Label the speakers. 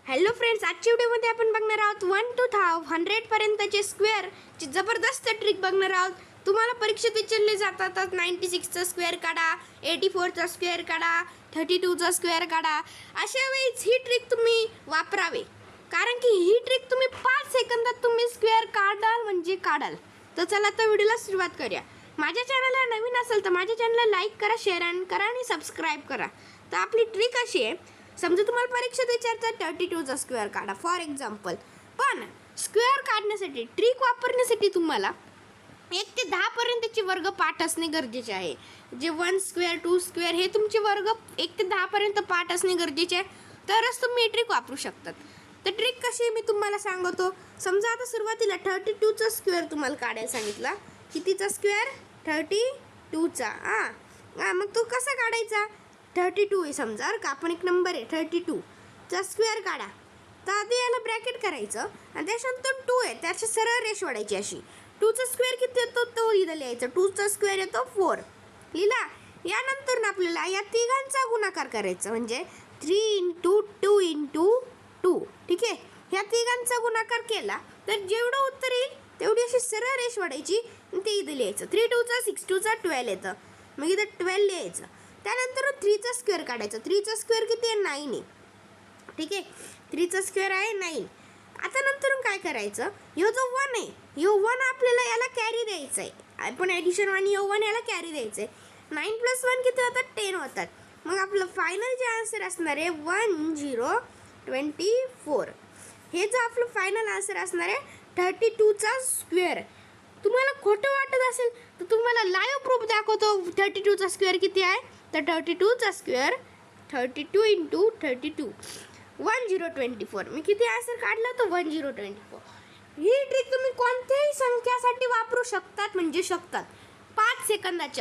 Speaker 1: Hello friends, आजच्या व्हिडिओमध्ये आपण बघणार आहोत 1 to 100 पर्यंतचे स्क्वेअरची जबरदस्त ट्रिक बघणार आहोत. तुम्हाला परीक्षेत विचारले जातातच 96चा स्क्वेअर काढा, 84चा स्क्वेअर काढा, 32चा स्क्वेअर काढा. अशा वेळेस ही ट्रिक तुम्ही वापरावे, कारण की ही ट्रिक तुम्ही 5 सेकंदात तुम्ही स्क्वेअर काढाल म्हणजे काढाल. तर चला आता व्हिडिओला सुरुवात करूया. माझ्या चॅनलला नवीन असेल तर माझ्या चॅनलला लाईक करा, शेअर करा आणि सबस्क्राईब करा. तर आपली ट्रिक अशी आहे, समजा तुम्हाला परीक्षेत विचारतात 32चा स्क्वेअर काढा फॉर एक्झाम्पल. पण स्क्वेअर काढण्यासाठी ट्रिक वापरण्यासाठी तुम्हाला 1 ते 10 पर्यंतचे वर्ग पाठ असणे गरजेचे आहे. जे 1 स्क्वेअर 2 स्क्वेअर हे तुमचे वर्ग 1 ते 10 पर्यंत पाठ असणे गरजेचे आहे, तरच तुम्ही ट्रिक वापरू शकतात. तर ट्रिक कशी मी तुम्हाला सांगतो. समजा आता सुरुवातीला 32चा स्क्वेअर तुम्हाला काढायला सांगितला. कितीचा स्क्वेअर? 32चा. मग तो कसा काढायचा? 32 आहे समजा, का आपण एक नंबर आहे 32चा स्क्वेअर काढा. तर आधी याला ब्रॅकेट करायचं आणि त्याच्यानंतर 2 आहे त्याची सरळ रेष ओढायची अशी. 2चा स्क्वेअर किती येतो तो इथं लिहायचा. 2चा स्क्वेअर येतो 4. लिहिला. यानंतर आपल्याला या तिघांचा गुणाकार करायचा, म्हणजे 3 × 2 × 2. ठीक आहे. ह्या तिघांचा गुणाकार केला तर जेवढं उत्तर येईल तेवढी अशी सरळ रेष ओढायची आणि ते इथं लिहायचं. 3 × 2 = 6, 2चा 12 येतं. मग इथं 12 लिहायचं. त्यानंतर 3चा स्क्वेअर काढायचा. 3चा स्क्वेअर किती आहे? 9 आहे. ठीक आहे. 3चा स्क्वेअर आहे 9. आता नंतर काय करायचं, ह्यो जो 1 आहे, ह्यो 1 आपल्याला याला कॅरी द्यायचा आहे. आपण ॲडिशन 1 ह्यो 1 याला कॅरी द्यायचं आहे. 9 + 1 किती होतात? 10 होतात. मग आपलं फायनल जे आन्सर असणार आहे 1024. हे जो आपलं फायनल आन्सर असणार आहे 32चा स्क्वेअर. तुम्हाला खोटं वाटत असेल तर तुम्हाला लाईव्ह प्रूफ दाखवतो 32चा स्क्वेअर किती आहे. तर 32चा स्क्वेअर 32 × 32 1024. मी किती आन्सर काढला तो 1024. ही ट्रिक तुम्ही कोणत्याही संख्यासाठी वापरू शकतात, म्हणजे शकतात 5 सेकंदाच्या